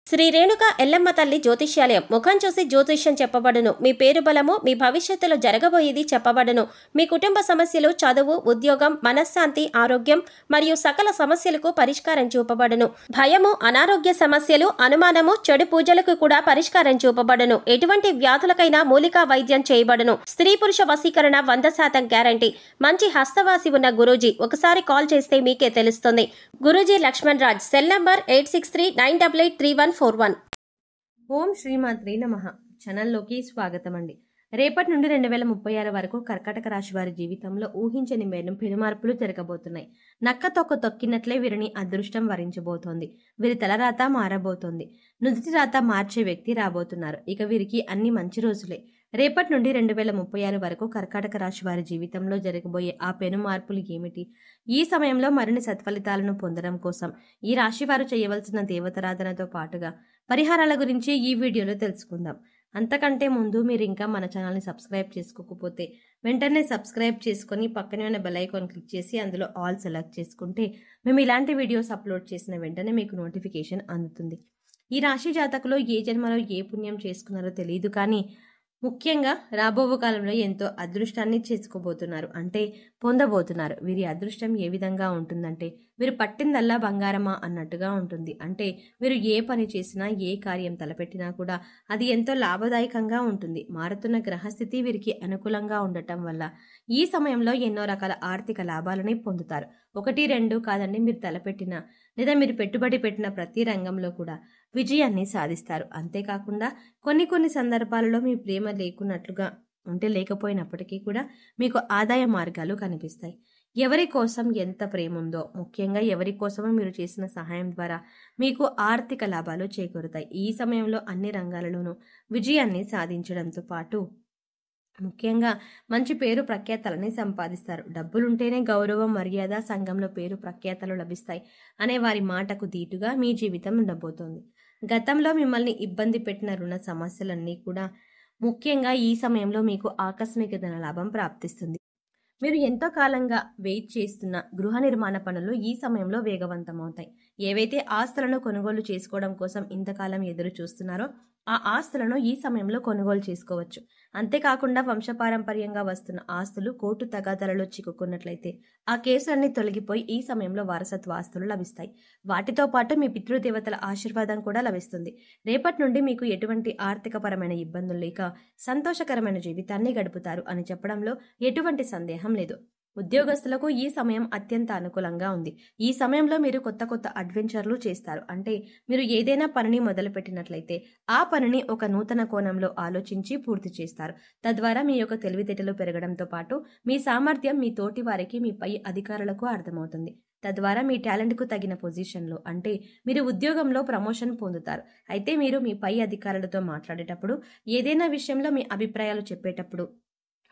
శ్రీ రేణుక ఎల్లమ్మ తల్లి జ్యోతిష్యాలయం ముఖం చూసి జ్యోతిష్యం చెప్పబడును. మీ పేరు బలము, మీ భవిష్యత్తులో జరగబోయేది చెప్పబడును. మీ కుటుంబ సమస్యలు, చదువు, ఉద్యోగం, మనశ్శాంతి, ఆరోగ్యం మరియు సకల సమస్యలకు పరిష్కారం చూపబడును. భయము, అనారోగ్య సమస్యలు, అనుమానము, చెడు పూజలకు కూడా పరిష్కారం చూపబడును. ఎటువంటి వ్యాధులకైనా మూలికా వైద్యం చేయబడును. స్త్రీ పురుష వశీకరణ 100% గ్యారంటీ. మంచి హస్తవాసి ఉన్న గురూజీ. ఒకసారి కాల్ చేస్తే మీకే తెలుస్తుంది. గురూజీ లక్ష్మణ్ రాజ్. Cell number 8639883141. ఓం శ్రీమాత్రే నమః. ఛానల్లోకి స్వాగతం అండి. రేపటి నుండి 2036 వరకు కర్కాటక రాశి వారి జీవితంలో ఊహించని పెనుమార్పులు జరగబోతున్నాయి. నక్క తొక్క తొక్కినట్లే వీరిని అదృష్టం వరించబోతోంది. వీరి తలరాత మారబోతోంది. నుదిటి రాత మార్చే వ్యక్తి రాబోతున్నారు. ఇక వీరికి అన్ని మంచి రోజులే. రేపటి నుండి 2036 వరకు కర్కాటక రాశి వారి జీవితంలో జరగబోయే ఆ పెను మార్పులు ఏమిటి? ఈ సమయంలో మరిన్ని సత్ఫలితాలను పొందడం కోసం ఈ రాశి వారు చేయవలసిన దేవతారాధనతో పాటుగా పరిహారాల గురించి ఈ వీడియోలో తెలుసుకుందాం. అంతకంటే ముందు మీరు ఇంకా మన ఛానల్ని సబ్స్క్రైబ్ చేసుకోకపోతే వెంటనే సబ్స్క్రైబ్ చేసుకొని పక్కనే ఉన్న బెల్ ఐకాన్ క్లిక్ చేసి అందులో ఆల్ సెలెక్ట్ చేసుకుంటే మేము ఇలాంటి వీడియోస్ అప్లోడ్ చేసిన వెంటనే మీకు నోటిఫికేషన్ అందుతుంది. ఈ రాశి జాతకులు ఏ జన్మలో ఏ పుణ్యం చేసుకున్నారో తెలియదు, కానీ ముఖ్యంగా రాబో కాలంలో ఎంతో అదృష్టాన్ని చేసుకోబోతున్నారు, అంటే పొందబోతున్నారు. వీరి అదృష్టం ఏ విధంగా ఉంటుందంటే వీరు పట్టిందల్లా బంగారమా అన్నట్టుగా ఉంటుంది. అంటే వీరు ఏ పని చేసినా, ఏ కార్యం తలపెట్టినా కూడా అది ఎంతో లాభదాయకంగా ఉంటుంది. మారుతున్న గ్రహస్థితి వీరికి అనుకూలంగా ఉండటం వల్ల ఈ సమయంలో ఎన్నో రకాల ఆర్థిక లాభాలని పొందుతారు. 1, 2 కాదండి, మీరు తలపెట్టిన లేదా మీరు పెట్టుబడి పెట్టిన ప్రతి రంగంలో కూడా విజయాన్ని సాధిస్తారు. అంతేకాకుండా కొన్ని సందర్భాలలో మీ ప్రేమ లేకున్నట్లుగా లేకపోయినప్పటికీ కూడా మీకు ఆదాయ మార్గాలు కనిపిస్తాయి. ఎవరి కోసం ఎంత ప్రేమ ఉందో, ముఖ్యంగా ఎవరి కోసమో మీరు చేసిన సహాయం ద్వారా మీకు ఆర్థిక లాభాలు చేకూరుతాయి. ఈ సమయంలో అన్ని రంగాలలోనూ విజయాన్ని సాధించడంతో పాటు ముఖ్యంగా మంచి పేరు ప్రఖ్యాతలని సంపాదిస్తారు. డబ్బులుంటేనే గౌరవం, మర్యాద, సంఘంలో పేరు ప్రఖ్యాతలు లభిస్తాయి అనే వారి మాటకు దీటుగా మీ జీవితం ఉండబోతోంది. గతంలో మిమ్మల్ని ఇబ్బంది పెట్టిన రుణ సమస్యలన్నీ కూడా ముఖ్యంగా ఈ సమయంలో మీకు ఆకస్మిక ధనలాభం ప్రాప్తిస్తుంది. మీరు ఎంతో కాలంగా వెయిట్ చేస్తున్న గృహ నిర్మాణ పనులు ఈ సమయంలో వేగవంతమవుతాయి. ఏవైతే ఆస్తులను కొనుగోలు చేసుకోవడం కోసం ఇంతకాలం ఎదురు చూస్తున్నారో ఆ ఆస్తులను ఈ సమయంలో కొనుగోలు చేసుకోవచ్చు. అంతేకాకుండా వంశపారంపర్యంగా వస్తున్న ఆస్తులు కోర్టు తగాదాలలో చిక్కుకున్నట్లయితే ఆ కేసులన్నీ తొలగిపోయి ఈ సమయంలో వారసత్వ ఆస్తులు లభిస్తాయి. వాటితో పాటు మీ పితృదేవతల ఆశీర్వాదం కూడా లభిస్తుంది. రేపటి నుండి మీకు ఎటువంటి ఆర్థికపరమైన ఇబ్బందులు లేక సంతోషకరమైన జీవితాన్ని గడుపుతారు అని చెప్పడంలో ఎటువంటి సందేహం లేదు. ఉద్యోగస్తులకు ఈ సమయం అత్యంత అనుకూలంగా ఉంది. ఈ సమయంలో మీరు కొత్త అడ్వెంచర్లు చేస్తారు. అంటే మీరు ఏదైనా పనిని మొదలుపెట్టినట్లయితే ఆ పనిని ఒక నూతన కోణంలో ఆలోచించి పూర్తి చేస్తారు. తద్వారా మీ యొక్క తెలివితేటలు పెరగడంతో పాటు మీ సామర్థ్యం మీ తోటి వారికి, మీ పై అధికారులకు అర్థమవుతుంది. తద్వారా మీ టాలెంట్కు తగిన పొజిషన్లో, అంటే మీరు ఉద్యోగంలో ప్రమోషన్ పొందుతారు. అయితే మీరు మీ పై అధికారులతో మాట్లాడేటప్పుడు, ఏదైనా విషయంలో మీ అభిప్రాయాలు చెప్పేటప్పుడు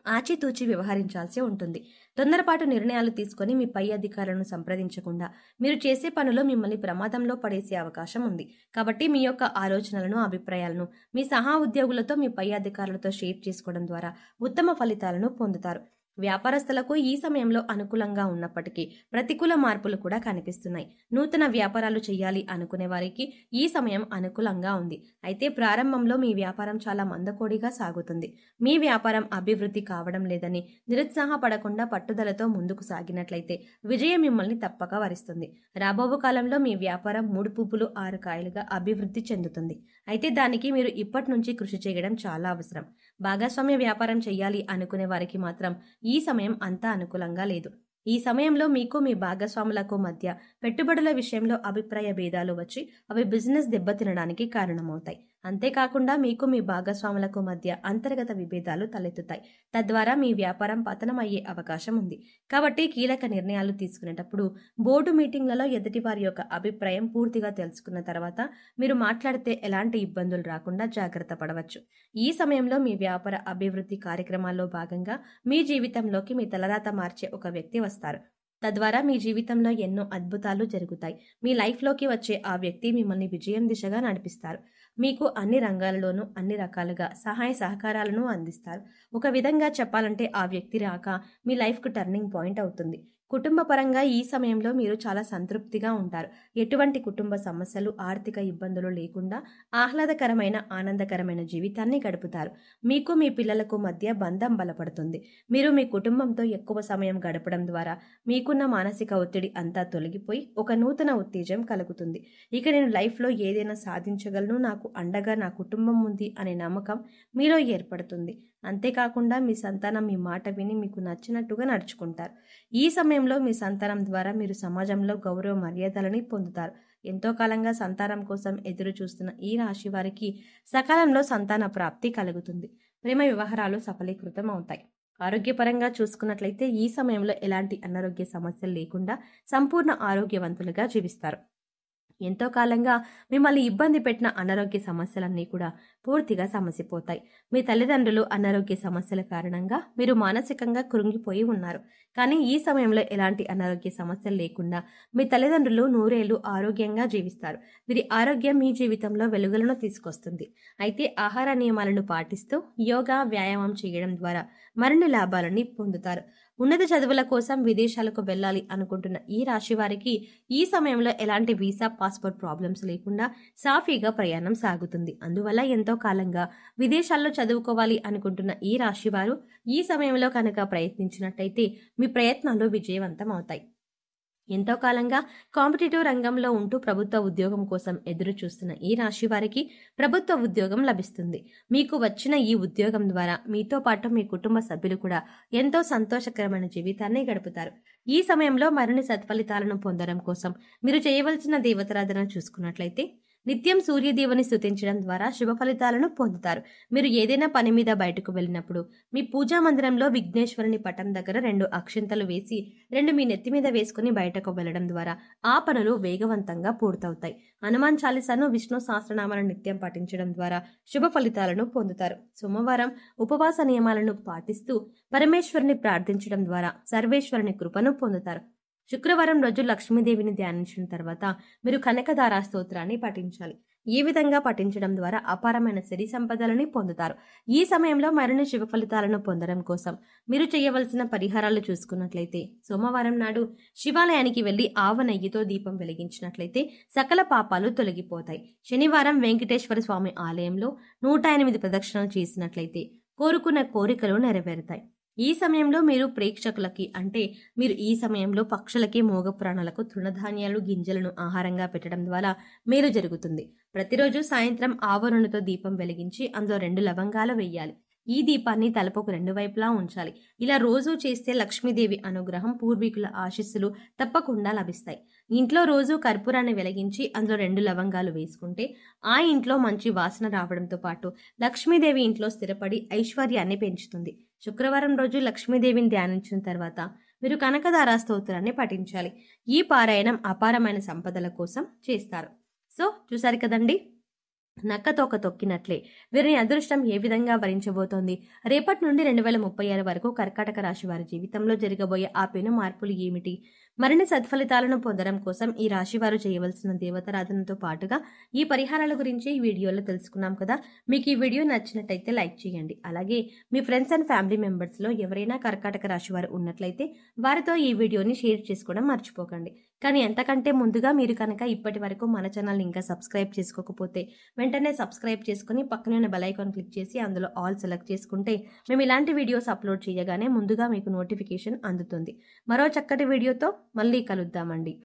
ఆచితూచి వ్యవహరించాల్సి ఉంటుంది. తొందరపాటు నిర్ణయాలు తీసుకొని మీ పై అధికారులను సంప్రదించకుండా మీరు చేసే పనులు మిమ్మల్ని ప్రమాదంలో పడేసే అవకాశం ఉంది. కాబట్టి మీ యొక్క ఆలోచనలను, అభిప్రాయాలను మీ సహా ఉద్యోగులతో, మీ పై అధికారులతో షేర్ చేసుకోవడం ద్వారా ఉత్తమ ఫలితాలను పొందుతారు. వ్యాపారస్తులకు ఈ సమయంలో అనుకూలంగా ఉన్నప్పటికీ ప్రతికూల మార్పులు కూడా కనిపిస్తున్నాయి. నూతన వ్యాపారాలు చేయాలి అనుకునే వారికి ఈ సమయం అనుకూలంగా ఉంది. అయితే ప్రారంభంలో మీ వ్యాపారం చాలా మందకోడిగా సాగుతుంది. మీ వ్యాపారం అభివృద్ధి కావడం లేదని నిరుత్సాహపడకుండా పట్టుదలతో ముందుకు సాగినట్లయితే విజయం మిమ్మల్ని తప్పక వరిస్తుంది. రాబో కాలంలో మీ వ్యాపారం 3 పువ్వులు 6 కాయలుగా అభివృద్ధి చెందుతుంది. అయితే దానికి మీరు ఇప్పటి నుంచి కృషి చేయడం చాలా అవసరం. భాగస్వామ్య వ్యాపారం చేయాలి అనుకునే వారికి మాత్రం ఈ సమయం అంతా అనుకూలంగా లేదు. ఈ సమయంలో మీకు మీ భాగస్వాములకు మధ్య పెట్టుబడుల విషయంలో అభిప్రాయ భేదాలు వచ్చి అవి బిజినెస్ దెబ్బతినడానికి కారణమవుతాయి. అంతేకాకుండా మీకు మీ భాగస్వాములకు మధ్య అంతర్గత విభేదాలు తలెత్తుతాయి. తద్వారా మీ వ్యాపారం పతనమయ్యే అవకాశం ఉంది. కాబట్టి కీలక నిర్ణయాలు తీసుకునేటప్పుడు బోర్డు మీటింగ్లలో ఎదుటి వారి యొక్క అభిప్రాయం పూర్తిగా తెలుసుకున్న తర్వాత మీరు మాట్లాడితే ఎలాంటి ఇబ్బందులు రాకుండా జాగ్రత్త పడవచ్చు. ఈ సమయంలో మీ వ్యాపార అభివృద్ధి కార్యక్రమాల్లో భాగంగా మీ జీవితంలోకి మీ తలరాత మార్చే ఒక వ్యక్తి వస్తారు. తద్వారా మీ జీవితంలో ఎన్నో అద్భుతాలు జరుగుతాయి. మీ లైఫ్లోకి వచ్చే ఆ వ్యక్తి మిమ్మల్ని విజయం దిశగా నడిపిస్తారు. మీకు అన్ని రంగాలలోనూ అన్ని రకాలుగా సహాయ సహకారాలను అందిస్తారు. ఒక విధంగా చెప్పాలంటే ఆ వ్యక్తి రాక మీ లైఫ్కు టర్నింగ్ పాయింట్ అవుతుంది. కుటుంబ పరంగా ఈ సమయంలో మీరు చాలా సంతృప్తిగా ఉంటారు. ఎటువంటి కుటుంబ సమస్యలు, ఆర్థిక ఇబ్బందులు లేకుండా ఆహ్లాదకరమైన, ఆనందకరమైన జీవితాన్ని గడుపుతారు. మీకు మీ పిల్లలకు మధ్య బంధం బలపడుతుంది. మీరు మీ కుటుంబంతో ఎక్కువ సమయం గడపడం ద్వారా మీకున్న మానసిక ఒత్తిడి అంతా తొలగిపోయి ఒక నూతన ఉత్తేజం కలుగుతుంది. ఇక నేను లైఫ్లో ఏదైనా సాధించగలను, నాకు అండగా నా కుటుంబం ఉంది అనే నమ్మకం మీలో ఏర్పడుతుంది. అంతేకాకుండా మీ సంతానం మీ మాట విని మీకు నచ్చినట్టుగా నడుచుకుంటారు. ఈ సమయంలో మీ సంతానం ద్వారా మీరు సమాజంలో గౌరవ మర్యాదలని పొందుతారు. ఎంతో కాలంగా సంతానం కోసం ఎదురు చూస్తున్న ఈ రాశి వారికి సకాలంలో సంతాన ప్రాప్తి కలుగుతుంది. ప్రేమ వ్యవహారాలు సఫలీకృతం అవుతాయి. ఆరోగ్యపరంగా చూసుకున్నట్లయితే ఈ సమయంలో ఎలాంటి అనారోగ్య సమస్యలు లేకుండా సంపూర్ణ ఆరోగ్యవంతులుగా జీవిస్తారు. ఎంతో కాలంగా మిమ్మల్ని ఇబ్బంది పెట్టిన అనారోగ్య సమస్యలన్నీ కూడా పూర్తిగా సమసిపోతాయి. మీ తల్లిదండ్రులు అనారోగ్య సమస్యల కారణంగా మీరు మానసికంగా కృంగిపోయి ఉన్నారు. కానీ ఈ సమయంలో ఎలాంటి అనారోగ్య సమస్యలు లేకుండా మీ తల్లిదండ్రులు నూరేళ్లు ఆరోగ్యంగా జీవిస్తారు. వీరి ఆరోగ్యం మీ జీవితంలో వెలుగులను తీసుకొస్తుంది. అయితే ఆహార నియమాలను పాటిస్తూ యోగా, వ్యాయామం చేయడం ద్వారా మరిన్ని లాభాలని పొందుతారు. ఉన్నత చదువుల కోసం విదేశాలకు వెళ్ళాలి అనుకుంటున్న ఈ రాశి వారికి ఈ సమయంలో ఎలాంటి వీసా, పాస్పోర్ట్ ప్రాబ్లమ్స్ లేకుండా సాఫీగా ప్రయాణం సాగుతుంది. అందువల్ల ఎంతో కాలంగా విదేశాల్లో చదువుకోవాలి అనుకుంటున్న ఈ రాశి వారు ఈ సమయంలో కనుక ప్రయత్నించినట్టయితే మీ ప్రయత్నాలు విజయవంతం అవుతాయి. ఎంతో కాలంగా కాంపిటేటివ్ రంగంలో ఉంటూ ప్రభుత్వ ఉద్యోగం కోసం ఎదురు చూస్తున్న ఈ రాశి వారికి ప్రభుత్వ ఉద్యోగం లభిస్తుంది. మీకు వచ్చిన ఈ ఉద్యోగం ద్వారా మీతో పాటు మీ కుటుంబ సభ్యులు కూడా ఎంతో సంతోషకరమైన జీవితాన్ని గడుపుతారు. ఈ సమయంలో మరిన్ని సత్ఫలితాలను పొందడం కోసం మీరు చేయవలసిన దేవతారాధన చూసుకున్నట్లయితే నిత్యం సూర్యదేవుని స్తుతించడం ద్వారా శుభ ఫలితాలను పొందుతారు. మీరు ఏదైనా పని మీద బయటకు వెళ్ళినప్పుడు మీ పూజా మందిరంలో విఘ్నేశ్వరుని పటం దగ్గర 2 అక్షింతలు వేసి 2 మీ నెత్తి మీద వేసుకుని బయటకు వెళ్లడం ద్వారా ఆ పనులు వేగవంతంగా పూర్తవుతాయి. హనుమాన్ చాలీసాను, విష్ణు సహస్రనామాలను నిత్యం పఠించడం ద్వారా శుభ ఫలితాలను పొందుతారు. సోమవారం ఉపవాస నియమాలను పాటిస్తూ పరమేశ్వరుని ప్రార్థించడం ద్వారా సర్వేశ్వరుని కృపను పొందుతారు. శుక్రవారం రోజు లక్ష్మీదేవిని ధ్యానించిన తర్వాత మీరు కనకదార స్తోత్రాన్ని పఠించాలి. ఈ విధంగా పఠించడం ద్వారా అపారమైన సిరి సంపదలని పొందుతారు. ఈ సమయంలో మరిన్ని శుభ ఫలితాలను పొందడం కోసం మీరు చేయవలసిన పరిహారాలు చూసుకున్నట్లయితే సోమవారం నాడు శివాలయానికి వెళ్లి ఆవ నెయ్యితో దీపం వెలిగించినట్లయితే సకల పాపాలు తొలగిపోతాయి. శనివారం వెంకటేశ్వర స్వామి ఆలయంలో 108 ప్రదక్షిణలు చేసినట్లయితే కోరుకున్న కోరికలు నెరవేరుతాయి. ఈ సమయంలో మీరు ప్రేక్షకులకి అంటే మీరు ఈ సమయంలో పక్షులకి, మోగ ప్రాణులకు తృణధాన్యాలు, గింజలను ఆహారంగా పెట్టడం ద్వారా మేలు జరుగుతుంది. ప్రతిరోజు సాయంత్రం ఆవ నూనెతో దీపం వెలిగించి అందులో 2 లవంగాలు వేయాలి. ఈ దీపాన్ని తలపుకు 2 వైపులా ఉంచాలి. ఇలా రోజూ చేస్తే లక్ష్మీదేవి అనుగ్రహం, పూర్వీకుల ఆశీస్సులు తప్పకుండా లభిస్తాయి. ఇంట్లో రోజు కర్పూరాన్ని వెలిగించి అందులో 2 లవంగాలు వేసుకుంటే ఆ ఇంట్లో మంచి వాసన రావడంతో పాటు లక్ష్మీదేవి ఇంట్లో స్థిరపడి ఐశ్వర్యాన్ని పెంచుతుంది. శుక్రవారం రోజు లక్ష్మీదేవిని ధ్యానించిన తర్వాత మీరు కనకదార స్తోత్రాన్ని పఠించాలి. ఈ పారాయణం అపారమైన సంపదల కోసం చేస్తారు. సో చూసారు కదండి, నక్కతోక తొక్కినట్లే వీరిని అదృష్టం ఏ విధంగా భరించబోతోంది. రేపటి నుండి 2036 వరకు కర్కాటక రాశి వారి జీవితంలో జరగబోయే ఆ పెను మార్పులు ఏమిటి, మరిన్ని సత్ఫలితాలను పొందడం కోసం ఈ రాశి వారు చేయవలసిన దేవతారాధనతో పాటుగా ఈ పరిహారాల గురించి ఈ వీడియోలో తెలుసుకున్నాం కదా. మీకు ఈ వీడియో నచ్చినట్టయితే లైక్ చేయండి. అలాగే మీ ఫ్రెండ్స్ అండ్ ఫ్యామిలీ మెంబర్స్లో ఎవరైనా కర్కాటక రాశి వారు ఉన్నట్లయితే వారితో ఈ వీడియోని షేర్ చేసుకోవడం మర్చిపోకండి. కానీ ఎంతకంటే ముందుగా మీరు కనుక ఇప్పటి వరకు మన ఛానల్ని ఇంకా సబ్స్క్రైబ్ చేసుకోకపోతే వెంటనే సబ్స్క్రైబ్ చేసుకుని పక్కనే ఉన్న బెల్ ఐకాన్ క్లిక్ చేసి అందులో ఆల్ సెలెక్ట్ చేసుకుంటే మేము ఇలాంటి వీడియోస్ అప్లోడ్ చేయగానే ముందుగా మీకు నోటిఫికేషన్ అందుతుంది. మరో చక్కటి వీడియోతో మళ్ళీ కలుద్దామండి.